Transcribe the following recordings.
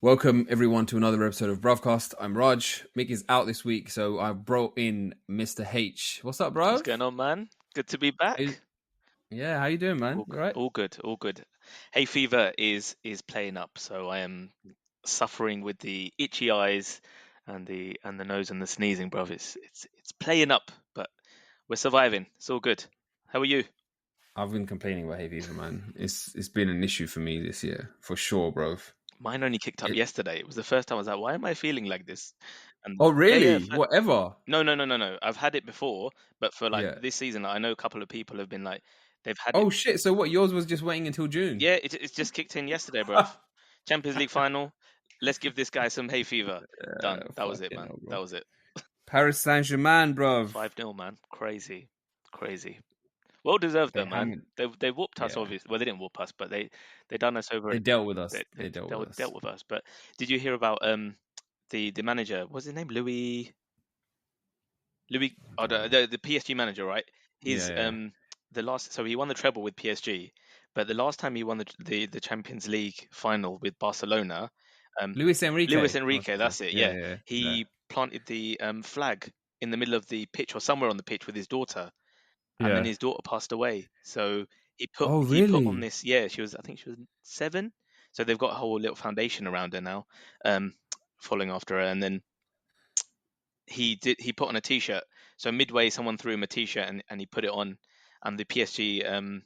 Welcome everyone to another episode of Bruvcast. I'm Raj. Mick is out this week, so I brought in Mr. H. What's up, bro? What's going on, man? Good to be back. Yeah, how you doing, man? You right? All good, all good. Hay fever is playing up, so I am suffering with the itchy eyes and the nose and the sneezing, bruv. It's playing up, but we're surviving. It's all good. How are you? I've been complaining about hay fever, man. It's been an issue for me this year, for sure, bro. Mine only kicked up yesterday. It was the first time I was like, why am I feeling like this? And Oh, yeah. really? Whatever. No. I've had it before, but for like Yeah. this season, I know a couple of people have been like, they've had it. Oh shit! So what? Yours was just waiting until June? Yeah, it's just kicked in yesterday, bruv. Champions League final. Let's give this guy some hay fever. Done. That was it, man. Hell, That was it. Paris Saint-Germain, bro. 5-0, man. Crazy. Well deserved though, man. They whooped us, Yeah. obviously. Well, they didn't whoop us, but they done us over. They dealt with us. They dealt with us. But did you hear about the manager? What's his name? Louis. Oh, the PSG manager, right? He's the last. So he won the treble with PSG, but the last time he won the Champions League final with Barcelona, Luis Enrique, that's it. Yeah. He Yeah. planted the flag in the middle of the pitch or somewhere on the pitch with his daughter, and then his daughter passed away. So he put on this. Yeah, I think she was 7. So they've got a whole little foundation around her now, following after her. And then he put on a T-shirt. So midway, someone threw him a T-shirt and he put it on, and the PSG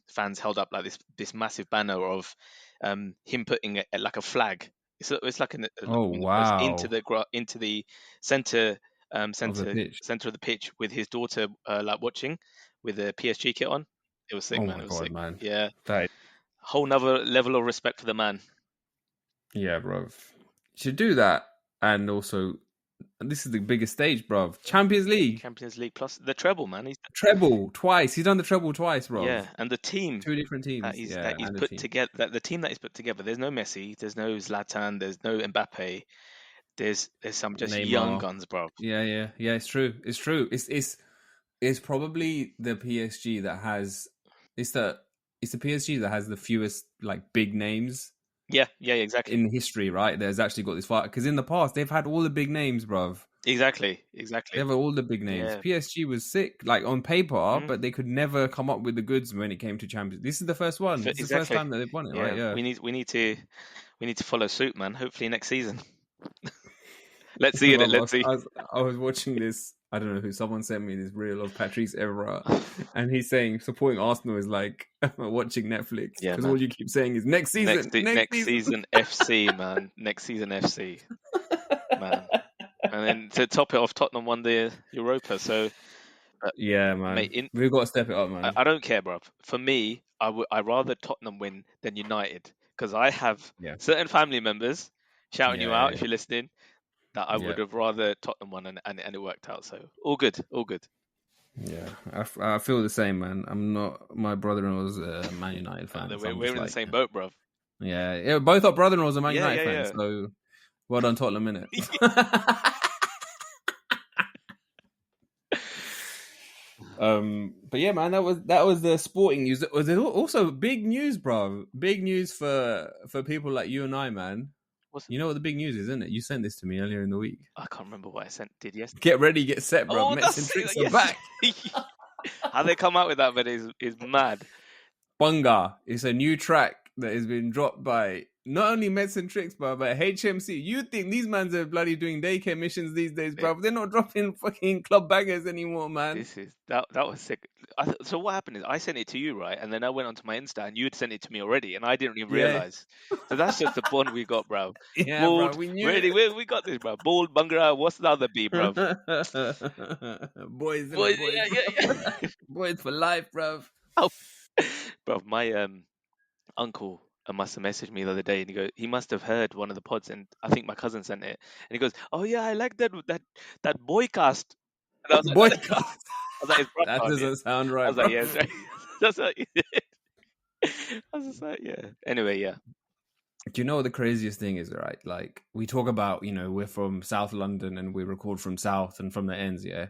fans held up like this massive banner of him putting it like a flag. It's like wow, into the center of the pitch with his daughter like watching with the PSG kit on. It was sick, man. It was sick. Man. Yeah, whole nother level of respect for the man. Yeah, bro. Should do that, and also, this is the biggest stage, bro. Champions League plus the treble, man. He's treble twice. He's done the treble twice, bro. Yeah, and the team, 2 different teams that he's put together. The team that he's put together. There's no Messi. There's no Zlatan. There's no Mbappe. There's some just Neymar. Young guns, bro. Yeah. It's true. It's probably the PSG that has. It's the PSG that has the fewest like big names. Yeah, exactly. In history, right? There's actually got this fight because in the past they've had all the big names, bruv. Exactly. They have all the big names. Yeah. PSG was sick, like on paper, but they could never come up with the goods when it came to Champions. This is the first one. This is the first time that they've won it, right? Yeah. We need to follow suit, man. Hopefully next season. Let's see it. Let's see. I was watching this. I don't know who. Someone sent me this reel of Patrice Evra, and he's saying supporting Arsenal is like watching Netflix because all you keep saying is next season, next season FC, man. Next season FC, man. And then to top it off, Tottenham won the Europa. So yeah, man, mate, we've got to step it up, man. I don't care, bro. For me, I rather Tottenham win than United because I have certain family members shouting you out if you're listening. That I would have rather Tottenham won and it worked out. So all good. Yeah, I feel the same, man. I'm not. My brother-in-law's a Man United fan. We're in the same boat, bro. Yeah. Both our brother-in-laws are Man United fans. Yeah. So well done, Tottenham, innit? But yeah, man, that was the sporting news. Was also big news, bro? Big news for people like you and I, man. You know what the big news is, isn't it? You sent this to me earlier in the week. I can't remember what I did yesterday. Get ready, get set, bro. Mets and Tricks are back. How they come out with that, but is mad. Bunga. It's a new track that has been dropped by not only Mets and Tricks, bro, but HMC. You think these mans are bloody doing daycare missions these days, bro? They're not dropping fucking club bangers anymore, man. That was sick. So what happened is I sent it to you, right? And then I went onto my Insta and you had sent it to me already, and I didn't even realize. So that's just the bond we got, bro. Yeah, Bald, bro, we knew. Ready, we got this, bro. Bald, Bungra, what's the other B, bro? Boys. Yeah. Boys for life, bro. Oh, bro, my uncle must have messaged me the other day, and he must have heard one of the pods, and I think my cousin sent it, and he goes, "Oh yeah, I like that boycast." And I was like, boycast. That doesn't sound right. I was like, yeah, right. That's like, I was just like, yeah. Anyway, yeah. Do you know what the craziest thing is, right? Like, we talk about, we're from South London and we record from South and from the ends, yeah?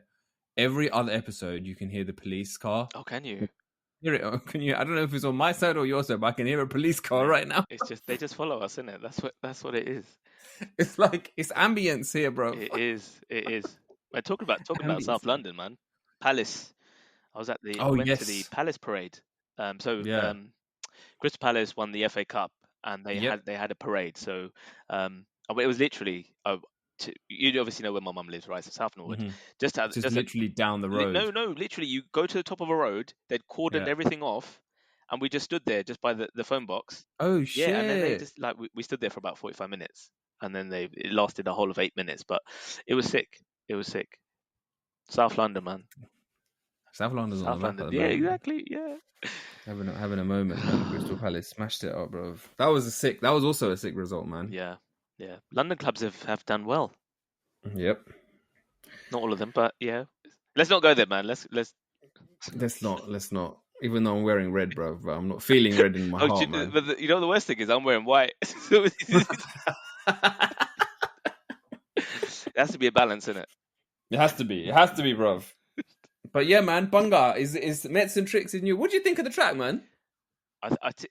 Every other episode, you can hear the police car. Oh, can you? hear it. Can you? I don't know if it's on my side or your side, but I can hear a police car right now. It's just they just follow us, isn't it? That's what it is. It's like it's ambience here, bro. It is. We're talking about South London, man. Palace. I went to the Palace parade. Crystal Palace won the FA Cup, and they had a parade. So it was literally. You obviously know where my mum lives, right? So South Norwood. Mm-hmm. Just literally down the road. No, literally, you go to the top of a road. They'd cordoned everything off, and we just stood there just by the phone box. Oh shit! Yeah, and then they just we stood there for about 45 minutes, and then it lasted a whole of 8 minutes. But it was sick. South London, man. South London's on the map. Yeah, exactly. Yeah. Having a moment, man. Crystal Palace smashed it up, bro. That was also a sick result, man. Yeah. London clubs have done well. Yep. Not all of them, but yeah. Let's not go there, man. Let's not. Even though I'm wearing red, bro, but I'm not feeling red in my heart, man. But you know the worst thing is I'm wearing white. It has to be a balance, isn't it? It has to be, bro. But yeah, man, Bunga is Mets and Tricks is new. What do you think of the track, man?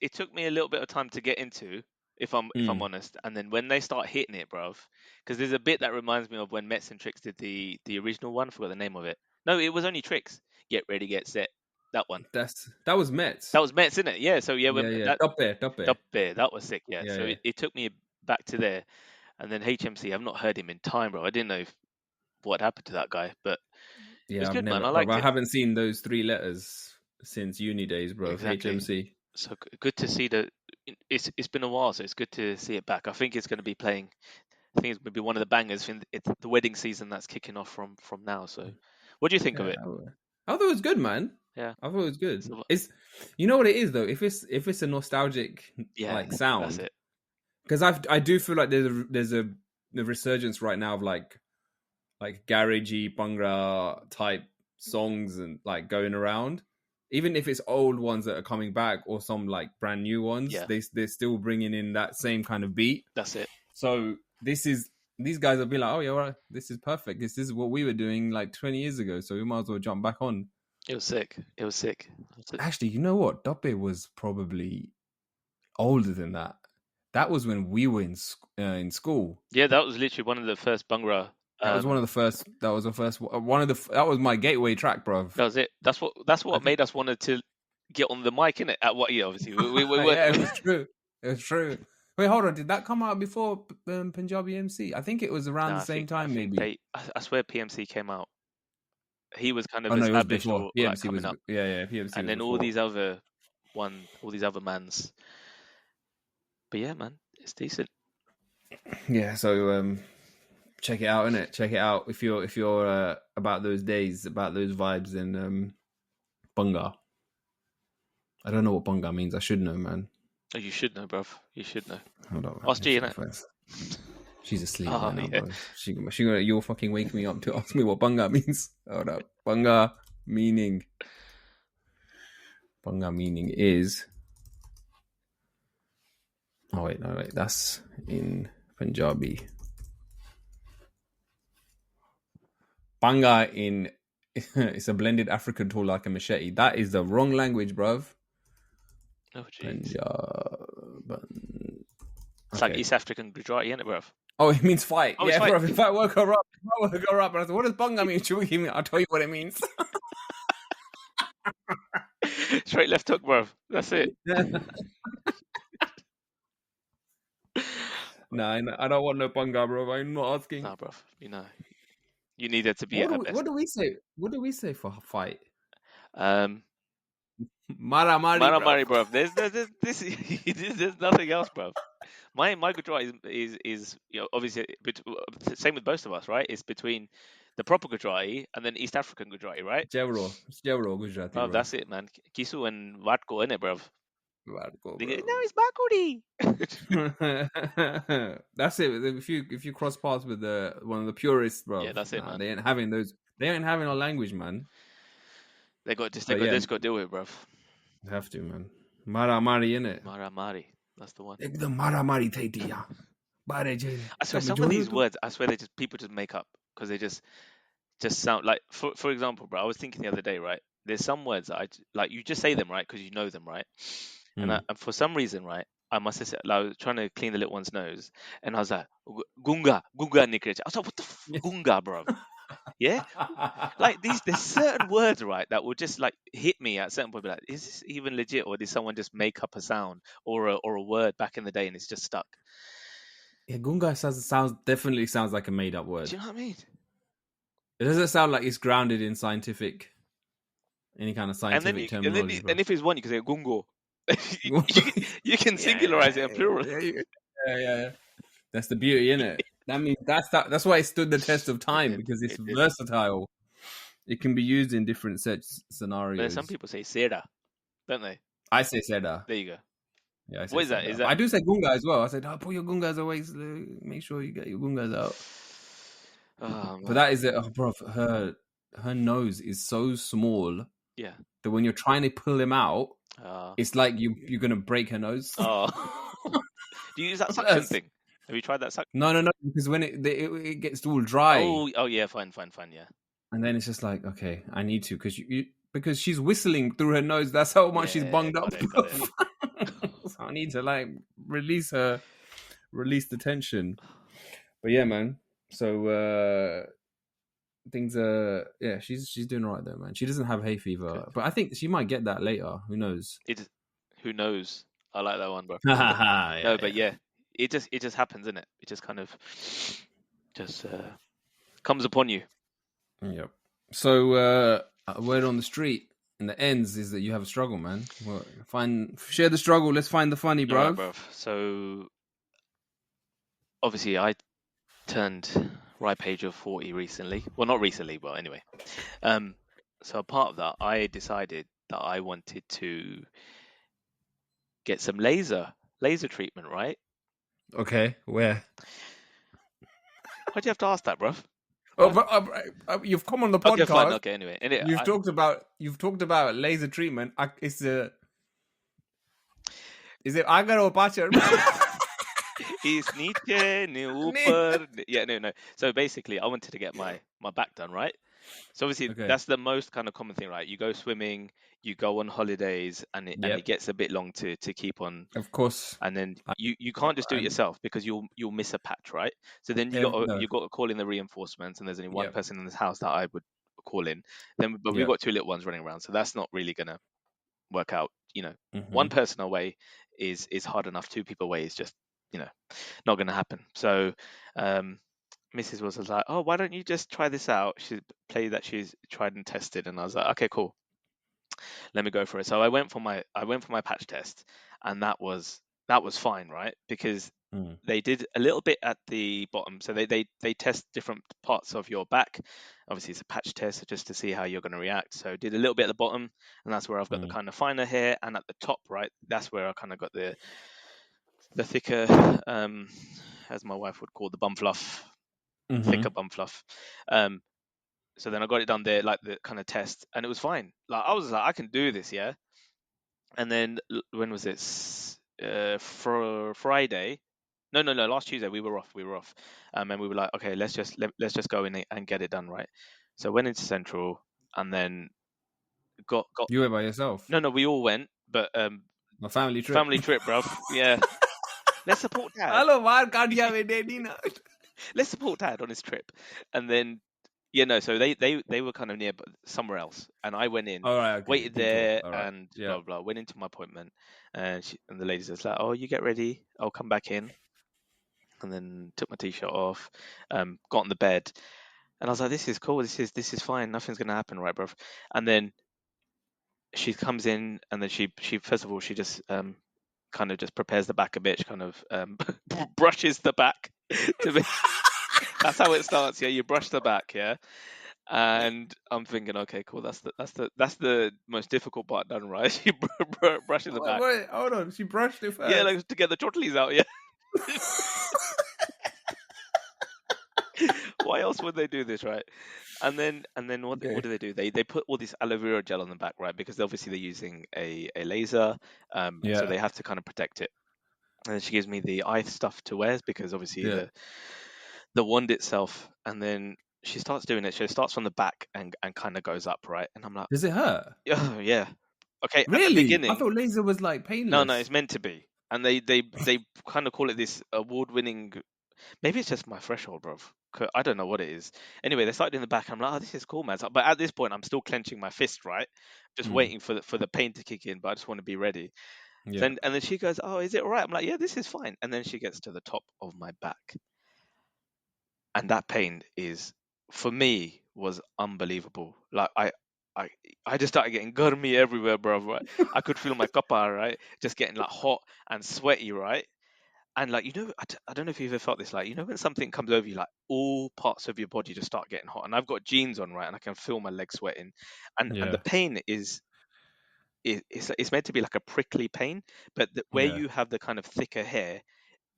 It took me a little bit of time to get into, if I'm honest. And then when they start hitting it, bruv, because there's a bit that reminds me of when Mets and Tricks did the original one. I forgot the name of it. No, it was only Tricks. Get ready, get set. That one. That was Mets. That was Mets, isn't it? Yeah. So yeah. Top bear. That was sick. Yeah. So it took me back to there, and then HMC. I've not heard him in time, bro. I didn't know what happened to that guy, but it was good, man. I liked it. I haven't seen those 3 letters since uni days, bro. Exactly. HMC. So good to see that. It's been a while, so it's good to see it back. I think it's going to be playing. I think it's going to be one of the bangers in the wedding season that's kicking off from now. So, what do you think of it? I thought it was good, man. Yeah, I thought it was good. It's you know what it is though. If it's a nostalgic like sound, that's it. Because I do feel like there's a resurgence right now of like garagey Bhangra type songs and like going around. Even if it's old ones that are coming back or some like brand new ones, they're still bringing in that same kind of beat. That's it. So these guys will be like, oh yeah, well, this is perfect. This is what we were doing like 20 years ago. So we might as well jump back on. It was sick. Actually, you know what? Doppe was probably older than that. That was when we were in school. Yeah, that was literally one of the first Bhangra. That was one of the first. That was the first. That was my gateway track, bro. That was it. That's what made us wanted to get on the mic, innit? At what year? Obviously, we yeah, it was true. It was true. Wait, hold on. Did that come out before Punjabi MC? I think it was around the same time, maybe. I swear PMC came out. He was kind of established or like coming up. Yeah, PMC. And then before. all these other mans. But yeah, man, it's decent. Yeah, so check it out, innit? Check it out if you're about those days, about those vibes in Bhangra. I don't know what Bhangra means. I should know, man. Oh, you should know, bruv. You should know. Hold on. Ask G, innit? She's asleep right now, bro. You'll fucking wake me up to ask me what Bhangra means. Hold up. Bhangra meaning is... Oh, wait. That's in Punjabi. Bhangra it's a blended African tool like a machete. That is the wrong language, bruv. Oh, jeez. It's like East African Gujarati, isn't it, bruv? Oh, it means fight. Oh, yeah, bruv. If I woke her up, but I said, what does Bhangra mean? I'll tell you what it means. Straight left hook, bruv. That's it. Nah, I don't want no Bhangra, bro. I'm not asking. Nah, bruv. You know, you needed to be at best. What do we say? What do we say for fight? Maramari, bruv. There's nothing else, bruv. My Gujarati is obviously same with both of us, right? It's between the proper Gujarati and then East African Gujarati, right? Jevro Gujarati. Oh, that's it, man. Kisu and Vatko, innit, bruv? Vatko, no, it's Bakudi. That's it. If you cross paths with one of the purists, bro. Yeah, that's it, man. They ain't having those. They ain't having our language, man. They got to deal with it, bruv. They have to, man. Maramari, innit? Maramari. That's the one. The Maramari Taitia. I swear some of these words, people just make up because they just sound like, for example, bro, I was thinking the other day, right? there's some words that I like. You just say them, right, because you know them, right? And for some reason, right, I must have said, like, I was trying to clean the little one's nose, and I was like, gunga, gunga nikrecha. I was like, what the gunga, bro? Yeah, like there's certain words, right, that will just like hit me at a certain point. Be like, is this even legit, or did someone just make up a sound or a word back in the day and it's just stuck? Yeah, gunga definitely sounds like a made up word. Do you know what I mean? It doesn't sound like it's grounded in any kind of scientific terminology, bro. And if it's one, you can say gungo. you can singularize it in plural. Yeah. That's the beauty, innit? That means that's why it stood the test of time, because it's versatile. It can be used in different scenarios. But some people say sera, don't they? I say seda. There you go. Yeah, I say what is seda. that? Is that? I do say gunga as well. I said, pull your gungas away. Make sure you get your gungas out. But that is it, bro. Her nose is so small. Yeah. That when you're trying to pull him out, it's like you're gonna break her nose. Oh. Do you use that suction thing? Have you tried that suction? No, because when it gets all dry. Oh yeah, fine, yeah. And then it's just like, okay, I need to, because she's whistling through her nose. That's how much she's bunged up. Got it. So I need to like release the tension. But yeah, man. So things are she's doing all right though, man. She doesn't have hay fever. Good. But I think she might get that later. Who knows? Who knows? I like that one, bro. But it just happens, isn't it? It just kind of just comes upon you. Yep. So word on the street and the ends is that you have a struggle, man. Well, share the struggle. Let's find the funny, bro. Right, bro. So obviously I turned ripe age of 40 recently. Well, not recently, but anyway. So a part of that, I decided that I wanted to get some laser treatment, right? Okay, where? Why'd you have to ask that, bruv? You've come on the podcast. Okay, fine. Okay, anyway. You've talked about laser treatment. Is it agaro pacher? Yeah, no. So basically, I wanted to get my back done, right? So obviously, that's the most kind of common thing, right? You go swimming, you go on holidays, and it gets a bit long to keep on. Of course. And then you can't just do it yourself, because you'll miss a patch, right? So then you got to call in the reinforcements, and there's only one person in this house that I would call in. But we've got two little ones running around, so that's not really gonna work out. One person away is hard enough. Two people away is just not gonna happen. So Mrs. was like, oh, why don't you just try this out? She played that she's tried and tested, and I was like, okay, cool, let me go for it. So I went for my patch test, and that was fine, right? Because they did a little bit at the bottom. So they test different parts of your back. Obviously, it's a patch test just to see how you're going to react. So did a little bit at the bottom, and that's where I've got the kind of finer hair, and at the top, right, that's where I kind of got the thicker, as my wife would call the bum fluff. Thicker bum fluff. So then I got it done there, like the kind of test, and it was fine. Like I was like, I can do this, yeah. And then when was it? For Friday? No. Last Tuesday we were off. And we were like, okay, let's just go in and get it done, right? So went into Central, and then got. You went by yourself? No, we all went, but my family trip. Family trip, bro. Yeah. Let's support Dad. Hello, Mark. Let's support Dad on his trip, and then so they were kind of near, but somewhere else, and I went in, waited there, and blah blah. Went into my appointment, and the lady says like, "Oh, you get ready. I'll come back in," and then took my t-shirt off, got on the bed, and I was like, "This is cool. This is fine. Nothing's gonna happen, right, bro?" And then she comes in, and then she first of all she just kind of just prepares the back a bit. She kind of brushes the back to be. That's how it starts. Yeah, you brush the back. Yeah, and I'm thinking, okay, cool. That's the most difficult part done, right? She brushing the back. Wait, hold on. She brushed it first. Yeah, like to get the chortleys out. Yeah. Why else would they do this, right? And then what do they do? They put all this aloe vera gel on the back, right? Because obviously they're using a laser, so they have to kind of protect it. And then she gives me the eye stuff to wear, because obviously the wand itself, and then she starts doing it. She starts from the back and kind of goes up, right? And I'm like, Does it hurt? oh yeah. Okay, at the Really? I beginning, thought laser was like no, painless. it's meant to be, and they kind of call it this award-winning. Maybe it's just my threshold, bro. I don't know what it is. Anyway, they started in the back. I'm like, oh, this is cool, man. But at this point, I'm still clenching my fist, right? Just waiting for the pain to kick in, but I just want to be ready. Yeah. And then she goes, oh, is it all right? I'm like, yeah, this is fine. And then she gets to the top of my back, and that pain is, for me, was unbelievable. Like I just started getting gurmi everywhere, bro. Right? I could feel my kappa, right, just getting like hot and sweaty, right. And like, I don't know if you've ever felt this, like, when something comes over you, like all parts of your body just start getting hot. And I've got jeans on, right, and I can feel my legs sweating, and Yeah. the pain it's meant to be like a prickly pain, but where you have the kind of thicker hair,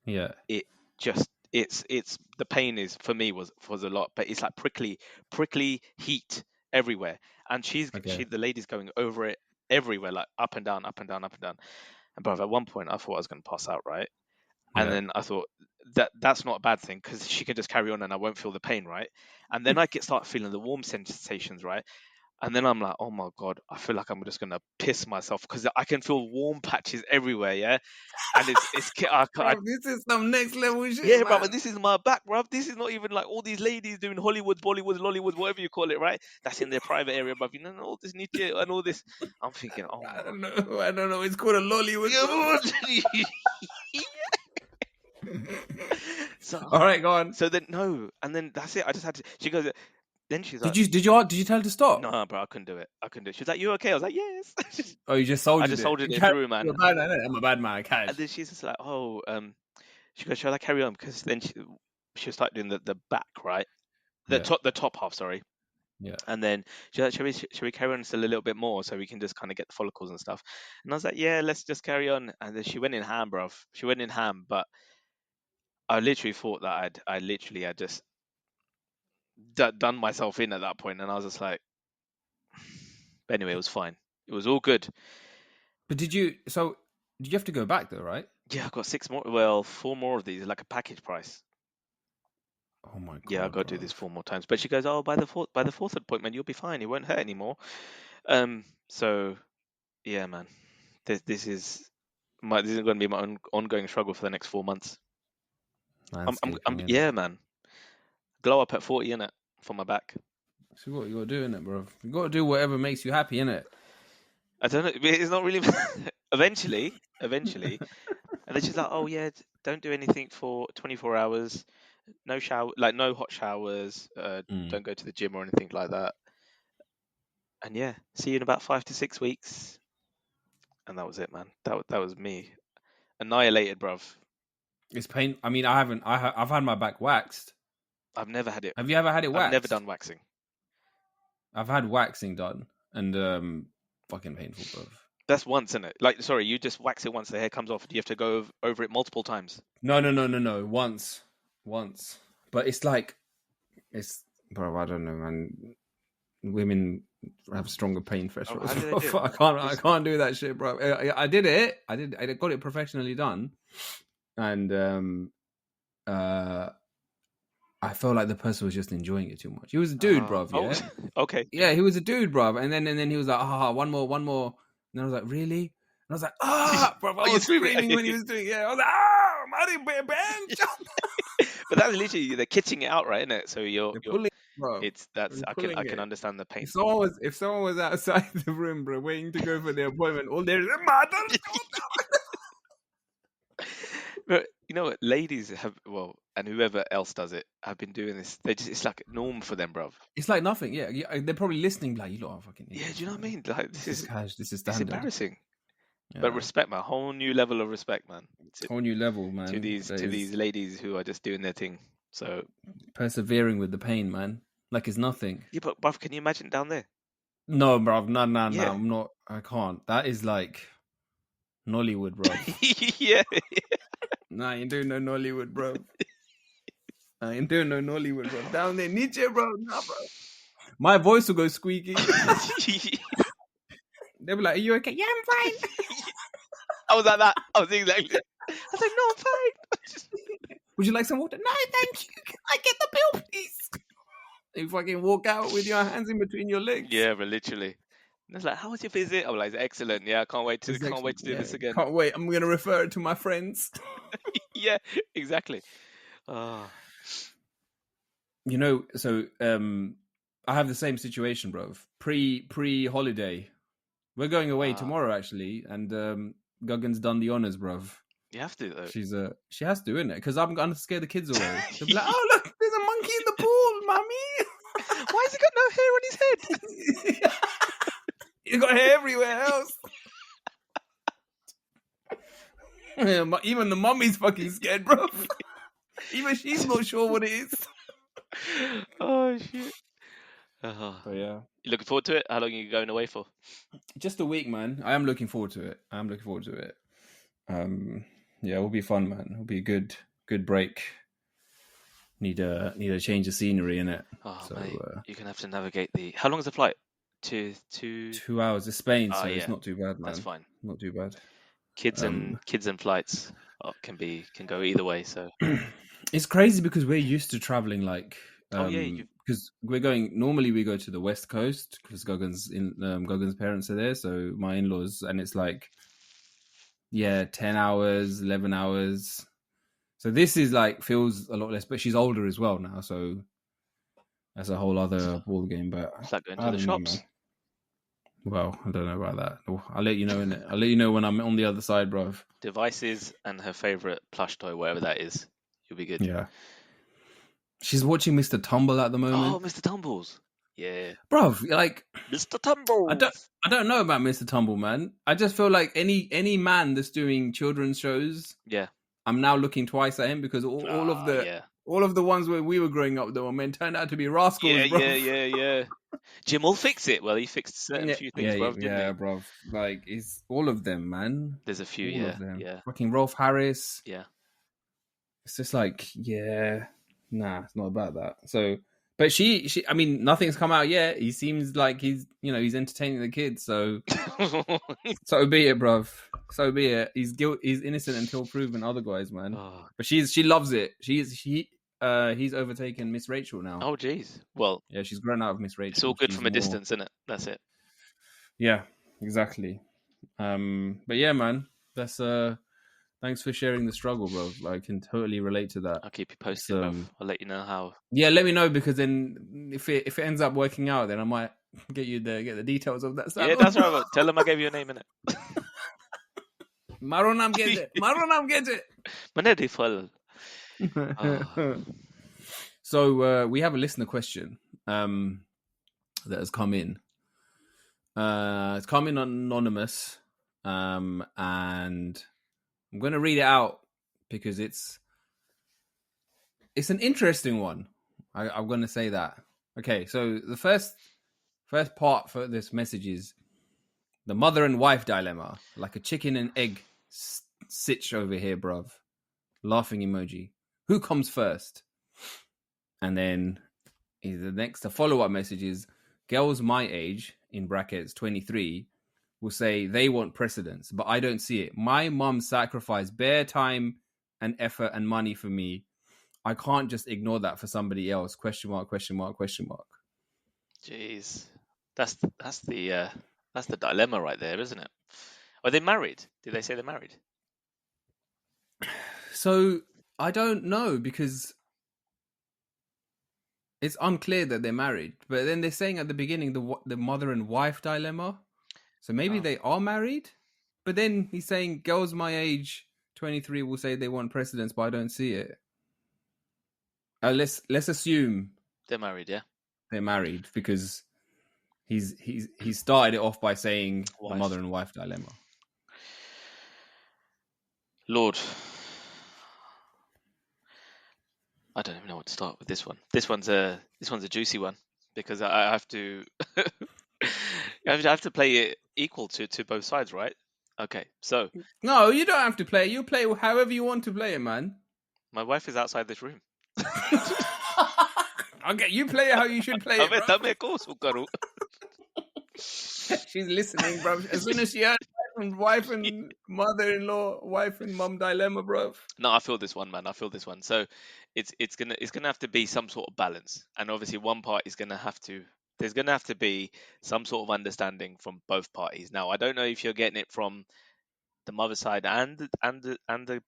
it just it's the pain is, for me, was a lot, but it's like prickly heat everywhere, and the lady's going over it everywhere, like up and down, up and down, up and down. And bro, at one point I thought I was going to pass out, right? And then I thought that's not a bad thing, because she can just carry on and I won't feel the pain, right? And then I start feeling the warm sensations, right? And then I'm like, oh my God, I feel like I'm just gonna piss myself, because I can feel warm patches everywhere, yeah. And Bro, this is some next level shit, yeah, man. bro. But this is my back, bro. This is not even like all these ladies doing Hollywood, Bollywood, Lollywood, whatever you call it, right? That's in their private area, bro. All this niche and all this. I'm thinking, oh my. I don't know. It's called a Lollywood. So, all right, go on. So then no, and then that's it. I just had to. She goes. Then she's like, did you tell her to stop? No, bro, I couldn't do it. She was like, you okay? I was like, yes. Oh, you just soldiered it. I just soldiered it through, man. I'm a bad man, cash. And then she's just like, oh, she goes, shall I carry on? Because then she'll start doing the back, right? The top half, sorry. Yeah. And then she's like, shall we carry on still a little bit more so we can just kind of get the follicles and stuff? And I was like, yeah, let's just carry on. And then she went in ham, bro. She went in ham, but I literally thought that I had just done myself in at that point, and I was just like, but anyway, it was fine. It was all good. But did you have to go back though, right? Yeah, I got 4 more of these, like a package price. Oh my God. Yeah, I got to do this 4 more times. But she goes, oh, by the fourth appointment, you'll be fine. It won't hurt anymore. So yeah, man, this is going to be my ongoing struggle for the next 4 months. Yeah, man. Glow up at 40, innit, for my back. So what you got to do, innit, bro? You got to do whatever makes you happy, innit? I don't know. It's not really. Eventually. And then she's like, oh yeah, don't do anything for 24 hours. No shower, like no hot showers. Don't go to the gym or anything like that. And yeah, see you in about 5 to 6 weeks. And that was it, man. That was me, annihilated, bruv. It's pain. I mean, I've had my back waxed. I've never had it. Have you ever had it waxed? I've never done waxing. I've had waxing done, and fucking painful, bruv. That's once, isn't it? Like, sorry, you just wax it once, the hair comes off. Do you have to go over it multiple times? No. Once. But it's like, bro, I don't know, man. Women have stronger pain thresholds. I can't do that shit, bro. I did it. I got it professionally done, and I felt like the person was just enjoying it too much. He was a dude, bruv. Yeah. Okay. Yeah, he was a dude, bruv. And then he was like, one more. And I was like, really? And I was like, bruv. I was screaming when he was doing it. Yeah, I was like, Mari bench. But that's literally, they're kitting it out, right? Isn't it? So you're pulling, bro. I can understand the pain. If someone was outside the room, bro, waiting to go for the appointment, all there is But you know what? Ladies have, and whoever else does it, have been doing this. It's like norm for them, bruv. It's like nothing. Yeah, they're probably listening. Like, you lot are fucking idiots. Yeah, do you know what I mean? Like, this is standard. It's embarrassing. Yeah. But respect, man. Whole new level of respect, man. Whole new level, man. To these ladies who are just doing their thing. So persevering with the pain, man. Like it's nothing. Yeah, but bruv, can you imagine down there? No, bruv. No. I'm not. I can't. That is like Nollywood, bruv. Yeah. Nah, I ain't doing no Nollywood, bro. I ain't doing no Nollywood, bro. Down there, Nietzsche, bro. Nah, bro. My voice will go squeaky. They'll be like, are you okay? Yeah, I'm fine. I was like that. I was exactly. I was like, no, I'm fine. Would you like some water? No, thank you. Can I get the bill, please? You fucking walk out with your hands in between your legs. Yeah, but literally. And it's like, how was your visit? I'm like, excellent. Yeah, I can't wait to do this again. Can't wait. I'm gonna refer it to my friends. Yeah, exactly. Oh. You know, so I have the same situation, bro. Pre holiday, we're going away tomorrow actually, and Guggen's done the honors, bro. You have to though. She has to, innit? Because I'm gonna scare the kids away. They'll be like, "Oh look, there's a monkey in the pool, mommy. Why has he got no hair on his head? He's got hair everywhere else." Even the mummy's fucking scared, bro. Even she's not sure what it is. Oh shit. Oh yeah. You looking forward to it? How long are you going away for? Just a week, man. I am looking forward to it. Yeah, it'll be fun, man. It'll be a good break. Need a change of scenery, innit? Oh, so, mate, you're gonna have to navigate the. How long is the flight? 2 hours to Spain, so it's not too bad, man. That's fine. Not too bad. Kids and flights can go either way. So it's crazy because we're used to traveling like. Because normally we go to the West Coast because Guggen's parents are there, so my in-laws, and it's like 10 hours, 11 hours. So this is like feels a lot less, but she's older as well now, so that's a whole other ball game. But it's like going to the shops. Well, I don't know about that. I'll let you know I'll let you know when I'm on the other side, bro. Devices and her favorite plush toy, whatever that is, you'll be good. Yeah. She's watching Mr. Tumble at the moment. Oh, Mr. Tumbles. Yeah. Bro, like Mr. Tumble. I don't know about Mr. Tumble, man. I just feel like any man that's doing children's shows, I'm now looking twice at him because all of the ones where we were growing up that were men turned out to be rascals, bro. Yeah. Jim will fix it. Well, he fixed certain few things, bro. Yeah, bro. Like it's all of them, man. There's a few, all of them. Yeah. Fucking Rolf Harris. Yeah. It's just like, nah, it's not about that. So, but she, I mean, nothing's come out yet. He seems like he's entertaining the kids. So, so be it, bruv. So be it. He's innocent until proven otherwise, man. Oh. But she loves it. He's overtaken Miss Rachel now. Oh, jeez. Well, yeah, she's grown out of Miss Rachel. It's all good from a distance, isn't it? That's it. Yeah, exactly. But yeah, man, that's thanks for sharing the struggle, bro. I can totally relate to that. I'll keep you posted, bro. I'll let you know how. Yeah, let me know, because then if it ends up working out, then I might get the details of that stuff. Yeah, that's right. Tell them I gave you a name in it. Maronam get it. Manedi fal. So we have a listener question that has come in. It's come in anonymous, and I'm going to read it out because it's an interesting one. I'm going to say that. Okay, so the first part for this message is the mother and wife dilemma, like a chicken and egg sitch over here, bruv. Laughing emoji. Who comes first? And then the follow-up message is girls my age, in brackets 23, will say they want precedence, but I don't see it. My mum sacrificed bare time and effort and money for me. I can't just ignore that for somebody else. Question mark, question mark, question mark. Jeez. That's the dilemma right there, isn't it? Are they married? Did they say they're married? So I don't know, because it's unclear that they're married. But then they're saying at the beginning the mother and wife dilemma. So maybe they are married. But then he's saying girls my age, 23, will say they want precedence, but I don't see it. Let's assume they're married. Yeah, they're married, because he started it off by saying the mother and wife dilemma. Lord, I don't even know what to start with this one. This one's a juicy one, because I have to I have to play it equal to both sides, right? Okay, so no, you don't have to play. You play however you want to play it, man. My wife is outside this room. Okay, you play it how you should play it, bro. She's She's listening, bro. As soon as she heard wife and mother-in-law, wife and mum dilemma, bro. No, I feel this one, man. I feel this one. So it's gonna have to be some sort of balance, and obviously one part is gonna have to. There's gonna have to be some sort of understanding from both parties. Now, I don't know if you're getting it from the mother side and the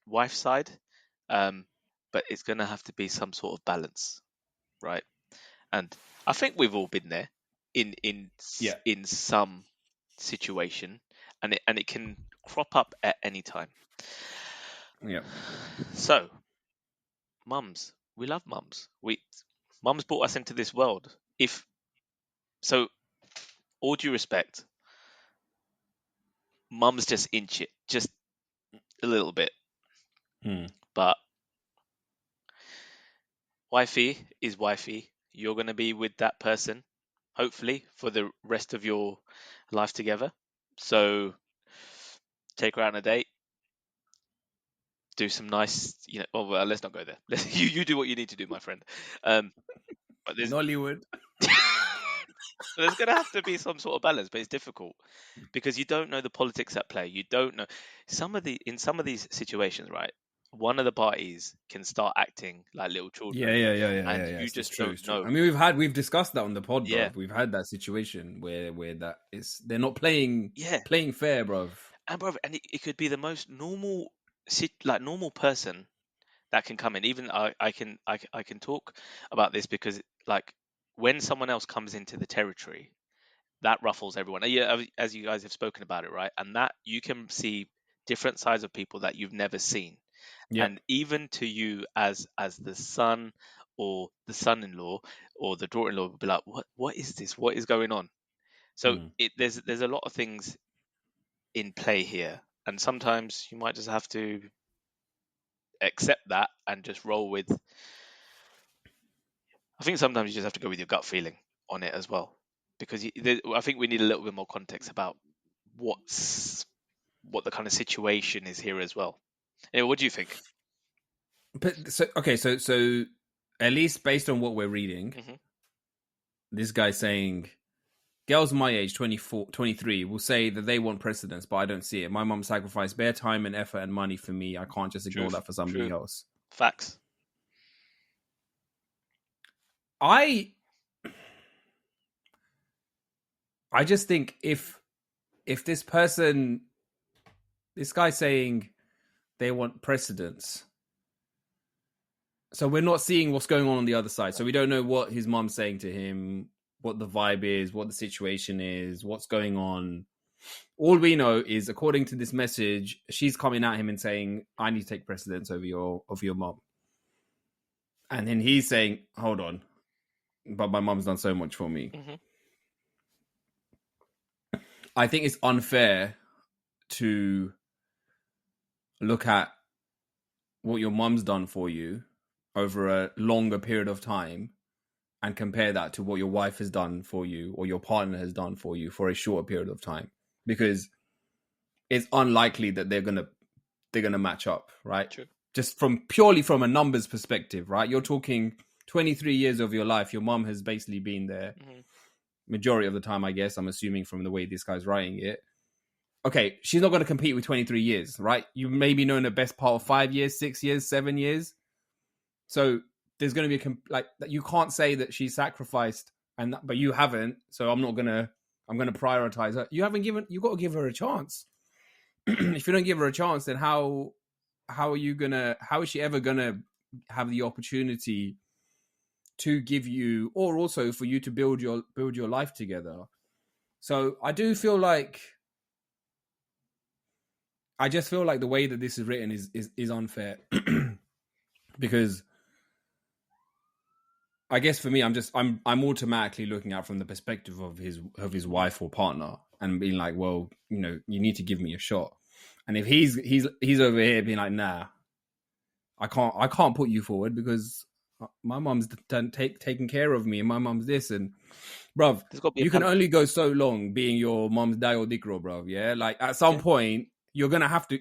wife side, but it's gonna have to be some sort of balance, right? And I think we've all been there in some situation, and it can crop up at any time. Yeah. So, mums, we love mums. Mums brought us into this world. If so, all due respect, mums just inch it just a little bit, but wifey is wifey. You're gonna be with that person, hopefully, for the rest of your life together. So, take her out on a date. Do some nice, well, let's not go there. You do what you need to do, my friend. But there's Nollywood. there's gonna have to be some sort of balance, but it's difficult because you don't know the politics at play. You don't know in some of these situations, right? One of the parties can start acting like little children. Yeah. You just don't know. I mean, we've discussed that on the pod, bro. Yeah. We've had that situation where that is they're not playing fair, bro. And it could be the most normal person that can come in. Even I can talk about this because like when someone else comes into the territory, that ruffles everyone. Yeah, as you guys have spoken about it, right? And that you can see different sides of people that you've never seen. Yep. And even to you as the son or the son-in-law or the daughter-in-law will be like, what is this? What is going on? So there's a lot of things in play here, and sometimes you might just have to accept that and just roll with. I think sometimes you just have to go with your gut feeling on it as well, because I think we need a little bit more context about what the kind of situation is here as well. Anyway, what do you think? But so at least based on what we're reading, this guy's saying girls my age, 24, 23, will say that they want precedence, but I don't see it. My mum sacrificed bare time and effort and money for me. I can't just ignore that for somebody else. Facts. I just think if this guy's saying they want precedence, so we're not seeing what's going on the other side. So we don't know what his mum's saying to him, what the vibe is, what the situation is, what's going on. All we know is, according to this message, she's coming at him and saying, I need to take precedence over your mum. And then he's saying, hold on, but my mum's done so much for me. I think it's unfair to look at what your mum's done for you over a longer period of time and compare that to what your wife has done for you or your partner has done for you for a shorter period of time, because it's unlikely that they're gonna match up, right? True. Just purely from a numbers perspective, right? You're talking 23 years of your life. Your mum has basically been there majority of the time, I guess. I'm assuming from the way this guy's writing it. Okay, she's not going to compete with 23 years, right? You maybe know in the best part of 5 years, 6 years, 7 years. So there's going to be you can't say that she sacrificed but you haven't. So I'm going to prioritize her. You got to give her a chance. If you don't give her a chance, then how is she ever going to have the opportunity to give you, or also for you to build your life together? So I just feel like the way that this is written is unfair. Because I guess for me, I'm automatically looking at from the perspective of his wife or partner and being like, well, you need to give me a shot. And if he's over here being like, nah, I can't put you forward because my mum's taking care of me and my mum's this, and bruv, you can only go so long being your mum's dad or dickro, bruv. Yeah, like at some point you're gonna have to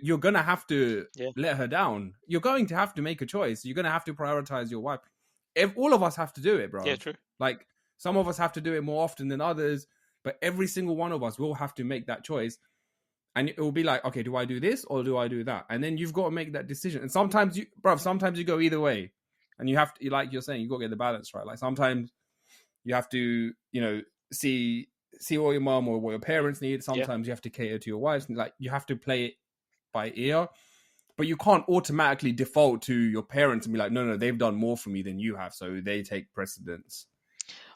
let her down. You're going to have to make a choice. You're gonna have to prioritize your wife. If all of us have to do it, bro. Yeah, true. Like some of us have to do it more often than others, but every single one of us will have to make that choice. And it will be like, okay, do I do this or do I do that? And then you've got to make that decision. And sometimes sometimes you go either way. And you have to, like you're saying, you got to get the balance right. Like sometimes you have to, see what your mom or what your parents need. Sometimes you have to cater to your wives. Like you have to play it by ear. But you can't automatically default to your parents and be like, no, they've done more for me than you have, so they take precedence.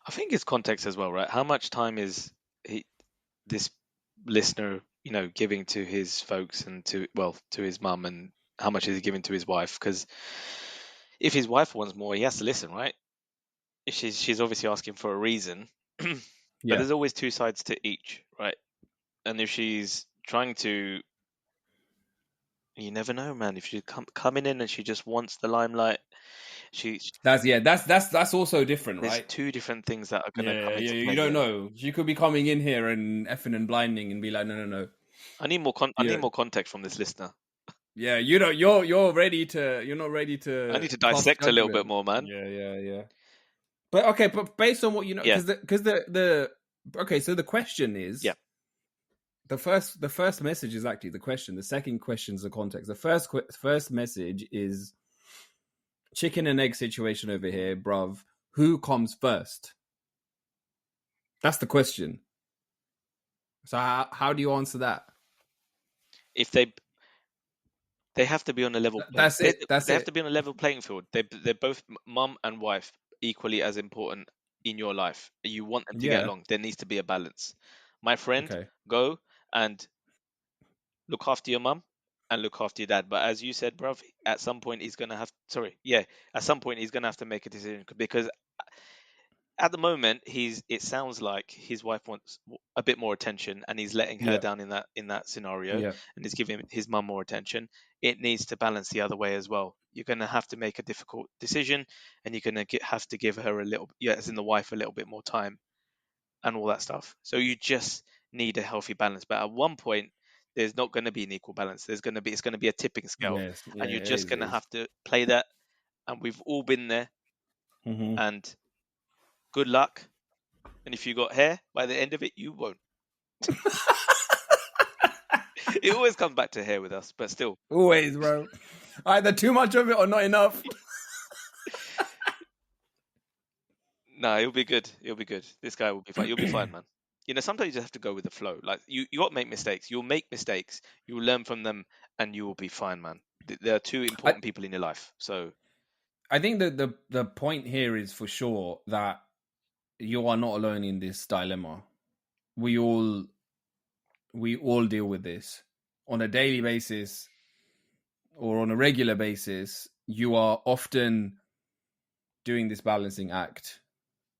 I think it's context as well, right? How much time is this listener, giving to his folks and to his mum, and how much is he giving to his wife? Because if his wife wants more, he has to listen, right? She's obviously asking for a reason, but there's always two sides to each, right? And if she's trying to, you never know, man. If she's coming in and she just wants the limelight, that's also different, there's right? two different things that are going to come into play. You don't know. She could be coming in here and effing and blinding and be like, no. I need more context from this listener. Yeah, you're ready to. You're not ready to. I need to dissect a little bit more, man. Yeah. But based on what you know, because so the question is, the first message is actually the question. The second question is the context. The first message is chicken and egg situation over here, bruv. Who comes first? That's the question. So how do you answer that? If they have to be on a level. That's it. They have to be on a level playing field. They're both mum and wife equally as important in your life. You want them to get along. There needs to be a balance. My friend, go and look after your mum and look after your dad. But as you said, bruv, at some point he's gonna have. At some point he's gonna have to make a decision, because at the moment it sounds like his wife wants a bit more attention, and he's letting her down in that scenario, and he's giving his mum more attention. It needs to balance the other way as well. You're going to have to make a difficult decision, and you're going to have to give her as in the wife, a little bit more time and all that stuff. So you just need a healthy balance. But at one point, there's not going to be an equal balance. It's going to be a tipping scale, and you're just going to have to play that. And we've all been there. Mm-hmm. And good luck. And if you got hair, by the end of it, you won't. It always comes back to hair with us, but still. Always, bro. Either too much of it or not enough. No, it'll be good. It'll be good. This guy will be fine. You'll be fine, man. Sometimes you just have to go with the flow. Like you got to make mistakes. You'll make mistakes. You'll learn from them, and you will be fine, man. There are two important people in your life. So I think that the point here is for sure that you are not alone in this dilemma. We all deal with this on a daily basis or on a regular basis. You are often doing this balancing act,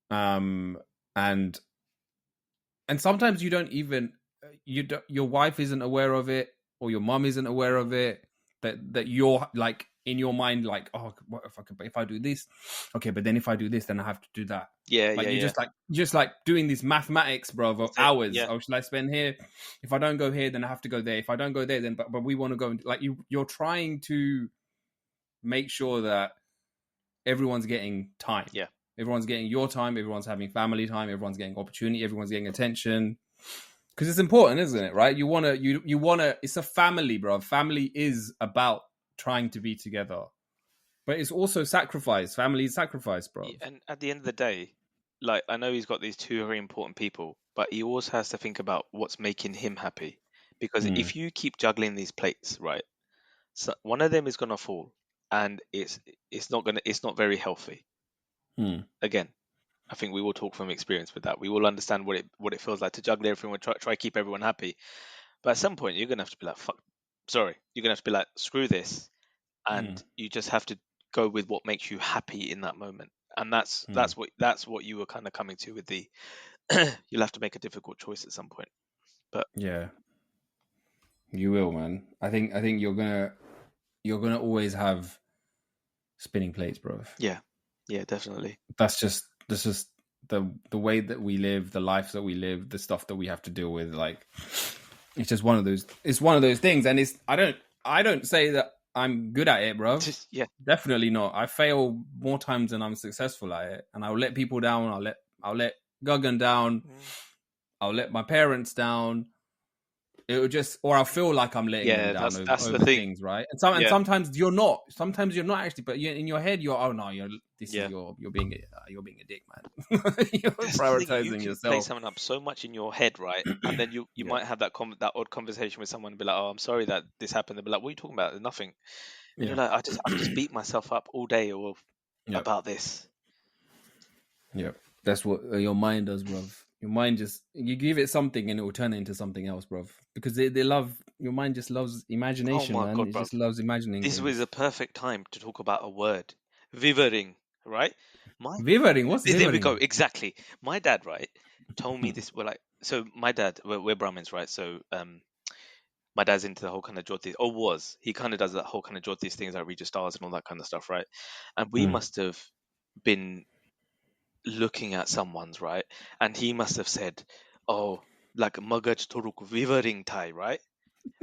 and sometimes you don't even your wife isn't aware of it, or your mum isn't aware of it. That you're like in your mind, like, oh, what if I do this? Okay, but then if I do this, then I have to do that. Just like doing this mathematics, bro, of hours. Yeah. Oh, should I spend here? If I don't go here, then I have to go there. If I don't go there, then but we want to go. Like you're trying to make sure that everyone's getting time. Yeah. Everyone's getting your time. Everyone's having family time. Everyone's getting opportunity. Everyone's getting attention. Because it's important, isn't it? Right? You wanna. It's a family, bro. Family is about trying to be together, but it's also sacrifice. Family is sacrifice, bro. And at the end of the day, like, I know he's got these two very important people, but he also has to think about what's making him happy. Because if you keep juggling these plates, right, so one of them is gonna fall, and it's not very healthy. Again, I think we will talk from experience with that. We will understand what it feels like to juggle everyone, try to keep everyone happy. But at some point, you're gonna have to be like, you're gonna have to be like, screw this, and you just have to go with what makes you happy in that moment. And that's what you were kind of coming to with the you'll have to make a difficult choice at some point. But yeah, you will, man. I think you're gonna always have spinning plates, bro. Yeah, definitely. That's just the way that we live, the life that we live, the stuff that we have to deal with. Like, it's just one of those. It's one of those things, and I don't say that I'm good at it, bro. Definitely not. I fail more times than I'm successful at it, and I'll let people down. I'll let Guggen down. I'll let my parents down. it would just, or I feel like I'm letting them down that's over the thing. things, right? And sometimes you're not. Sometimes you're not actually, but in your head, oh no, you're being a dick, man. You're prioritizing you can yourself. play something up so much in your head, right? And then you might have that odd conversation with someone and be like, "Oh, I'm sorry that this happened." They'll be like, "What are you talking about? There's nothing." And you're like, I've just beat myself up all day about this. Yeah, that's what your mind does, bruv. Your mind you give it something and it will turn it into something else, bruv. Because your mind just loves imagination, oh my man. God, it bruv. just loves imagining This things. was a perfect time to talk about a word. Vivering, right? Vivering? What's vivering? There we go, exactly. My dad, right, told me this. So my dad, we're Brahmins, right? So my dad's into the whole kind of Jyotish, or was. He kind of does that whole kind of Jyotish things like read your stars and all that kind of stuff, right? And we must have been looking at someone's, right? And he must have said, oh, like magaj toruk vivering thai, right?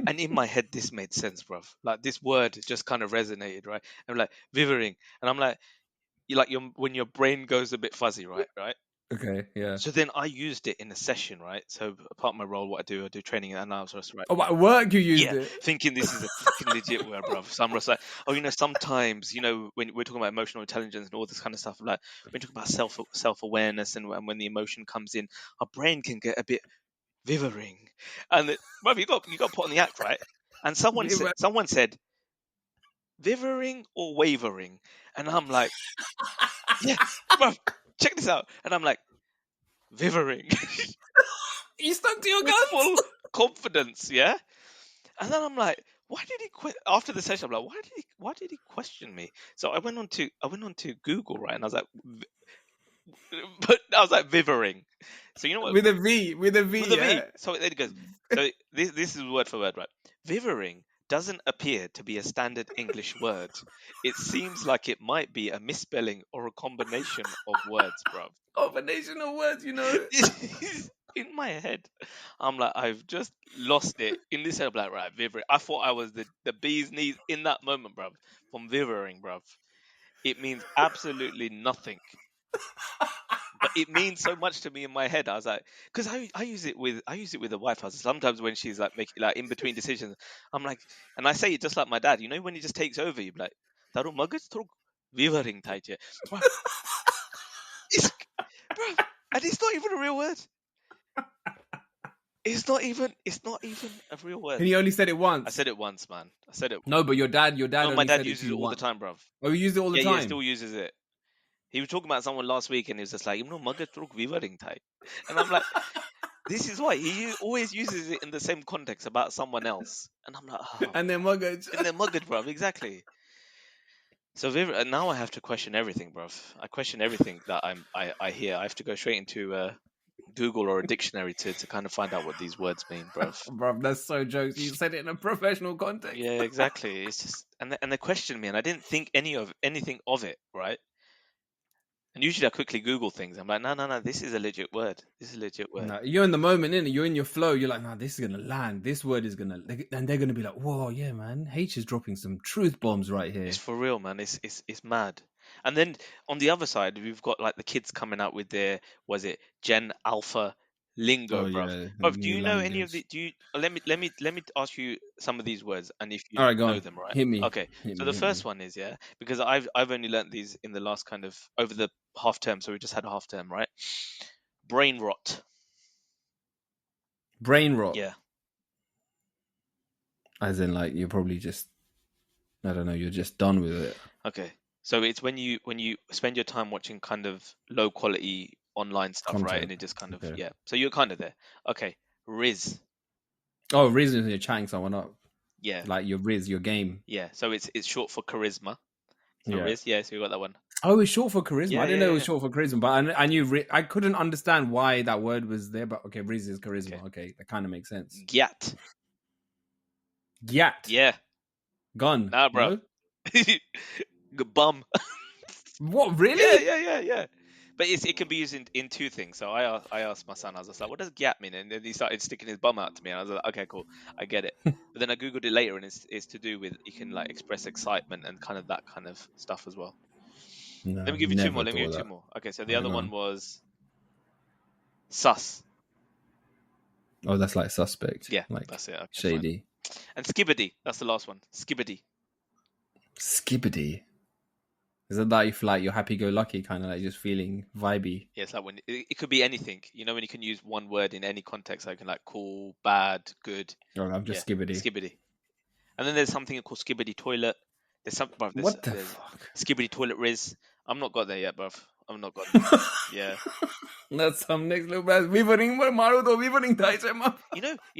And in my head, this made sense, bruv. Like this word just kind of resonated, right? I'm like, vivering. And I'm like, when your brain goes a bit fuzzy, right? Okay, yeah. So then I used it in a session, right? So part of my role, what I do training and I was just right. Oh, at work you used it? Thinking this is a fucking legit word, bruv. So I'm just like, sometimes, when we're talking about emotional intelligence and all this kind of stuff, like when we talk about self-awareness and when the emotion comes in, our brain can get a bit vivering. And bruv, you got put on the act, right? And someone said, vivering or wavering? And I'm like, yeah, bruv, check this out. And I'm like, vivering. You stuck to your With guns? full confidence, yeah? And then I'm like, why did he after the session? I'm like, why did he question me? So I went on to Google, right? And I was like, vivering. So you know what? With a V. So there it goes. So this is word for word, right? Vivering doesn't appear to be a standard English word. It seems like it might be a misspelling or a combination of words, bruv. Combination of words, In my head, I'm like, I've just lost it. In this head, I'm like, right, vivering. I thought I was the bee's knees in that moment, bruv. From vivering, bruv. It means absolutely nothing. But it means so much to me in my head. I was like, because I use it with the wife. Sometimes when she's like making like in between decisions, I'm like, and I say it just like my dad. When he just takes over, you're like, "Taru magas truk vivering taije." Bro, and it's not even a real word. It's not even a real word. And he only said it once. I said it once, man. I said it. No, but your dad. No, my dad uses it all the time, bruv. Oh, he uses it all the time. Yeah, he still uses it. He was talking about someone last week, and he was just like, magas truk vivering tai. And I'm like, this is why he always uses it in the same context about someone else. And I'm like, oh. And then muggage. And then muggage, bruv. Exactly. So now I have to question everything, bruv. I question everything that I hear. I have to go straight into Google or a dictionary to kind of find out what these words mean, bruv. Bruv, that's so jokes. You said it in a professional context. Yeah, exactly. It's just and they questioned me, and I didn't think anything of it, right? And usually I quickly Google things. I'm like, no, this is a legit word. This is a legit word. No, you're in the moment, innit? You're in your flow. You're like, this is going to land. This word is going to... And they're going to be like, whoa, yeah, man. H is dropping some truth bombs right here. It's for real, man. It's mad. And then on the other side, we've got like the kids coming out with their, Gen Alpha lingo, bruv. Yeah, Bruv, do you know any of the... Let me ask you some of these words, and if you know them, right? Hit me. Okay. So the first one is, because I've only learnt these in the last kind of over the half term, so we just had a half term, right? Brain rot. Brain rot. Yeah. As in, like, you're probably just, I don't know, you're just done with it. Okay. So it's when you spend your time watching kind of low quality online stuff, content, right? And it just kind of So you're kind of there. Okay. Riz. Oh, Riz is when you're chatting someone up. Yeah. Like your Riz, your game. Yeah. So it's short for charisma. So Riz. Yeah. So you got that one. Oh, it's short for charisma. Yeah, I didn't know it was short for charisma, but I knew I couldn't understand why that word was there. But okay, Riz is charisma. Okay, that kind of makes sense. Gyat. Gyat. Yeah. Gun. Nah, bro. No? Bum. What, really? Yeah. But it can be used in two things. So I asked my son, I was just like, what does gyat mean? And then he started sticking his bum out to me. And I was like, okay, cool, I get it. But then I Googled it later, and it's to do with, you can like express excitement and kind of that kind of stuff as well. No, let me give you two more. Okay, so the other one was sus. Oh, that's like suspect. Yeah, like that's it. Okay, shady. fine. And skibbity. That's the last one. Skibbity. Skibbity. Is it that if like you're happy-go-lucky, kind of like just feeling vibey? Yeah, it's like when it could be anything. You know, when you can use one word in any context, like like cool, bad, good. Oh, I'm just skibbity. Skibbity. And then there's something called skibbity toilet. There's some, bruv, What the there's fuck? skibbity toilet riz. I'm not got there yet, bruv. I'm not got there. Yeah. That's some next level. You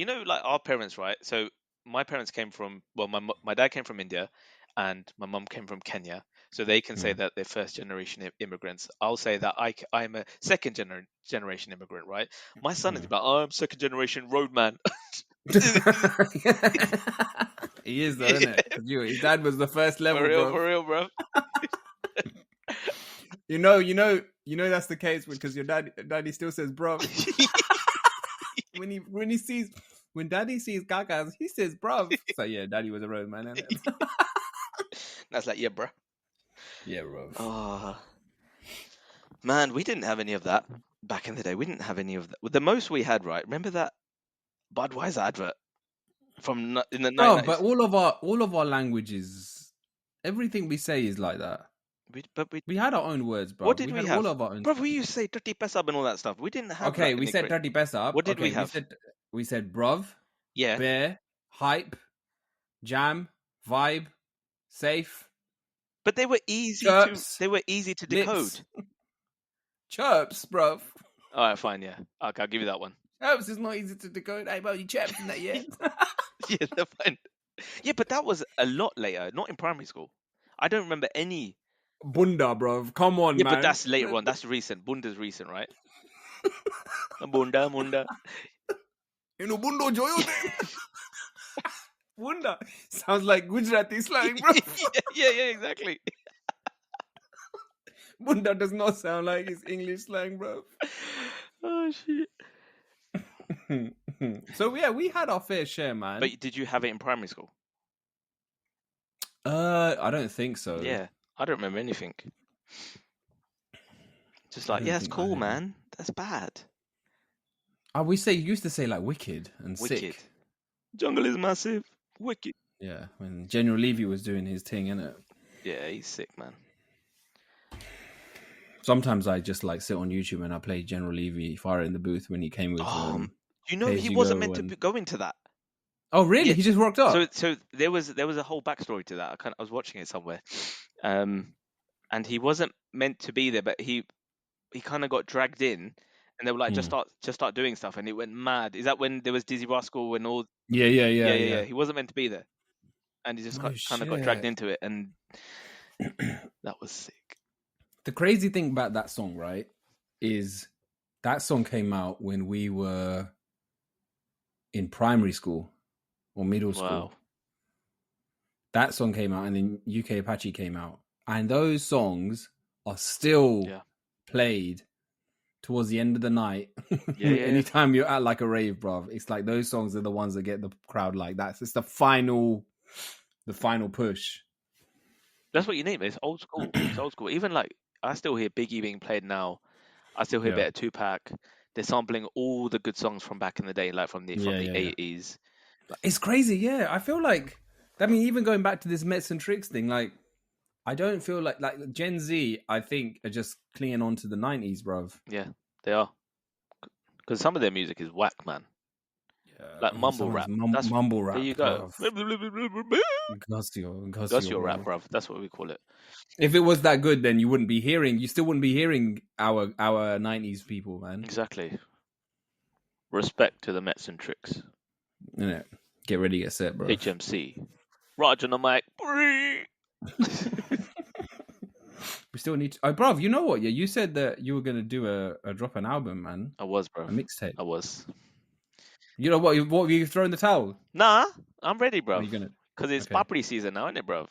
know, like our parents, right? So my parents came from, well, my dad came from India, and my mum came from Kenya. So they can say that they're first generation immigrants. I'll say that I'm a second generation immigrant, right? My son is about, I'm second generation roadman. He is though, isn't it? His dad was the first level, for real, bro. You know that's the case because your daddy still says bruv. when daddy sees gagas, he says bruv. So yeah, daddy was a roadman, isn't it? That's like, yeah, bro. Yeah, bruv. Oh, man, we didn't have any of that back in the day. We didn't have any of that. The most we had, right? Remember that Budweiser advert from in the 1990s? But all of our languages, everything we say is like that. We had our own words, bro. What did we have? All of our own. Bro, we used to say dirty pesab and all that stuff. We didn't have. Okay, we said dirty pesab. What did we have? We said bruv. Yeah. Bear. Hype. Jam. Vibe. Safe. But they were easy chirps, to. They were easy to decode. Chirps, bruv. All right, fine, yeah. Okay, I'll give you that one. Chirps is not easy to decode. Hey, bro, you chirps in that yet? Yeah, that's fine. Yeah, but that was a lot later, not in primary school. I don't remember any. Bunda, bruv. Come on, man. Yeah, but that's later on. That's recent. Bunda's recent, right? Bunda. You know, Bundo Joyo. Bunda. Sounds like Gujarati slang, bro. yeah, exactly. Bunda does not sound like his English slang, bro. Oh, shit. So, yeah, we had our fair share, man. But did you have it in primary school? I don't think so. Yeah, I don't remember anything. Just like, yeah, that's cool, man. That's bad. We used to say like wicked and sick. Jungle is massive. Wicked. Yeah, when General Levy was doing his thing, innit? Yeah, he's sick, man. Sometimes I just like sit on YouTube and I play General Levy Fire in the Booth when he came with. You know, he wasn't meant to go into that. Oh, really? Yeah. He just rocked up. So there was a whole backstory to that. I was watching it somewhere, and he wasn't meant to be there, but he kind of got dragged in, and they were like, just start doing stuff, and it went mad. Is that when there was Dizzy Rascal and all? Yeah. He wasn't meant to be there, and he just kind of got dragged into it, and that was sick. The crazy thing about that song, right, is that song came out when we were in primary school or middle school. Wow. That song came out, and then UK Apache came out, and those songs are still played towards the end of the night. Anytime you're at like a rave, bruv, it's like those songs are the ones that get the crowd like that. It's the final push. That's what you need. It's old school. It's old school. Even like I still hear Biggie being played now. I still hear a bit of Tupac. They're sampling all the good songs from back in the day, like from the 80s. It's crazy, yeah. I feel like, I mean, even going back to this Mets and Tricks thing, like, I don't feel like Gen Z, I think, are just clinging on to the 90s, bruv. Yeah, they are. Because some of their music is whack, man. Yeah, like mumble rap. Mumble rap. There you go. Gusio rap, bruv. That's what we call it. If it was that good, then you still wouldn't be hearing our 90s people, man. Exactly. Respect to the Mets and Tricks. Yeah. Get ready, get set, bro. HMC. Roger on the mic. We still need to... Oh, bruv, you know what? Yeah, you said that you were going to do a drop an album, man. I was, bro. A mixtape. I was. You know what? Have you thrown the towel? Nah, I'm ready, bro. Because it's papri season now, isn't it, bro?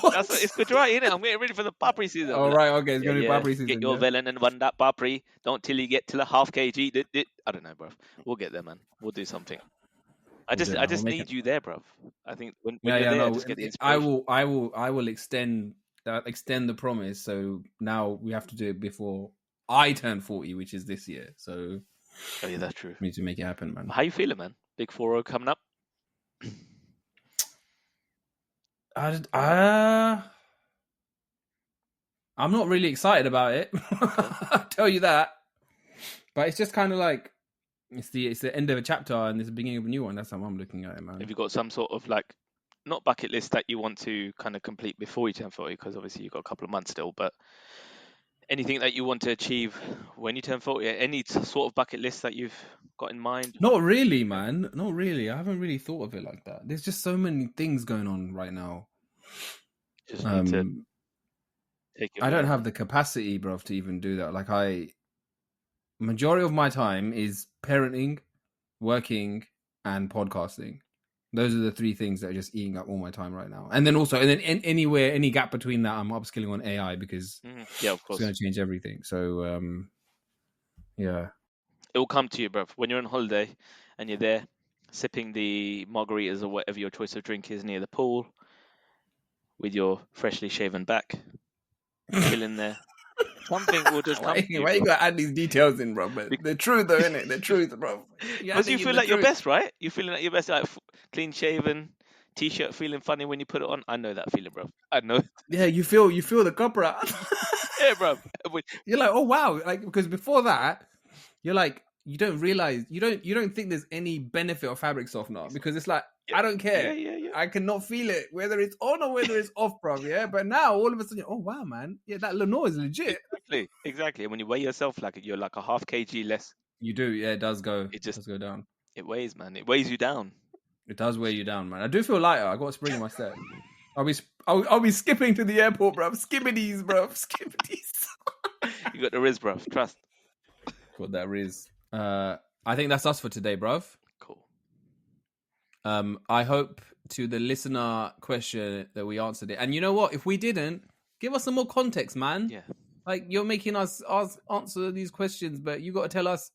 What? It's good, right, innit? I'm getting ready for the papri season. Oh, right, okay. It's going to be papri season. Get your velen and run that papri. Don't till you get to the half kg. I don't know, bro. We'll get there, man. We'll do something. I just need you there, bro. I think when you're there, just get the inspiration. I will extend the promise. So now we have to do it before I turn 40, which is this year. So Oh yeah, that's true. We need to make it happen, man. How you feeling, man? Big 4-0 coming up. I'm not really excited about it. I'll tell you that. But it's just kind of like it's the end of a chapter and it's the beginning of a new one. That's how I'm looking at it, man. Have you got some sort of like, not bucket list that you want to kind of complete before you turn 40? Because obviously you've got a couple of months still, but anything that you want to achieve when you turn 40? Any sort of bucket list that you've got in mind? Not really, man. Not really. I haven't really thought of it like that. There's just so many things going on right now. Just need to take it. I don't have the capacity, bro, to even do that. Like majority of my time is parenting, working, and podcasting. Those are the three things that are just eating up all my time right now. And then any gap between that, I'm upskilling on AI because yeah, of course, it's going to change everything. So, yeah. It will come to you, bro. When you're on holiday and you're there sipping the margaritas or whatever your choice of drink is near the pool with your freshly shaven back, chilling there. Something will just come to you. Why you got to add these details in, bro? But the truth, though, isn't it? The truth, bro. Because you feel like your best, right? You're feeling like your best, like clean shaven, t-shirt, feeling funny when you put it on. I know that feeling, bro. I know. Yeah, you feel the copra. Yeah, bro. You're like, oh wow, like because before that, you're like, you don't realize, you don't think there's any benefit of fabric softener because it's like, I don't care. Yeah. I cannot feel it, whether it's on or whether it's off, bro. Yeah, but now all of a sudden, oh wow, man, yeah, that Lenore is legit. Exactly. And when you weigh yourself, like you're like a half kg less. You do, yeah. It does go. It does go down. It weighs, man. It weighs you down. It does weigh you down, man. I do feel lighter. I got a spring in my step. I'll be skipping to the airport, bro. Skibbities, bro. Skibbities. You got the Riz, bro. Trust. Got that Riz. I think that's us for today, bruv. Cool. I hope to the listener question that we answered it. And you know what? If we didn't, give us some more context, man. Yeah. Like, you're making us answer these questions, but you got to tell us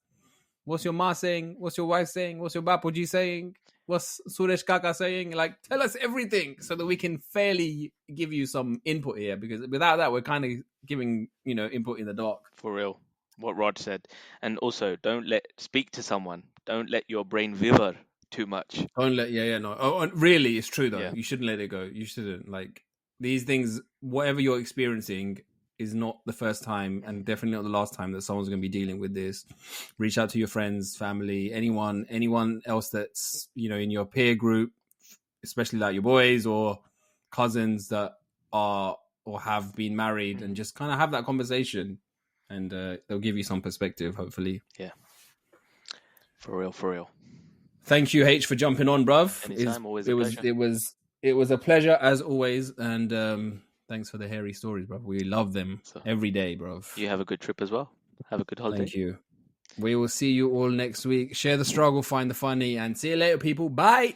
what's your ma saying, what's your wife saying, what's your bapuji saying, what's Suresh Kaka saying. Like, tell us everything so that we can fairly give you some input here. Because without that, we're kind of giving, input in the dark. For real. What Rod said. And also, speak to someone. Don't let your brain viver too much. Don't let, no. Oh, really, it's true though. Yeah. You shouldn't let it go. You shouldn't. Like, these things, whatever you're experiencing is not the first time and definitely not the last time that someone's going to be dealing with this. Reach out to your friends, family, anyone else that's, in your peer group, especially like your boys or cousins that are or have been married, and just kind of have that conversation. And they'll give you some perspective, hopefully. Yeah. For real. Thank you, H, for jumping on, bruv. Anytime, always a pleasure. It was a pleasure, as always. And thanks for the hairy stories, bruv. We love them every day, bruv. You have a good trip as well. Have a good holiday. Thank you. We will see you all next week. Share the struggle, find the funny, and see you later, people. Bye.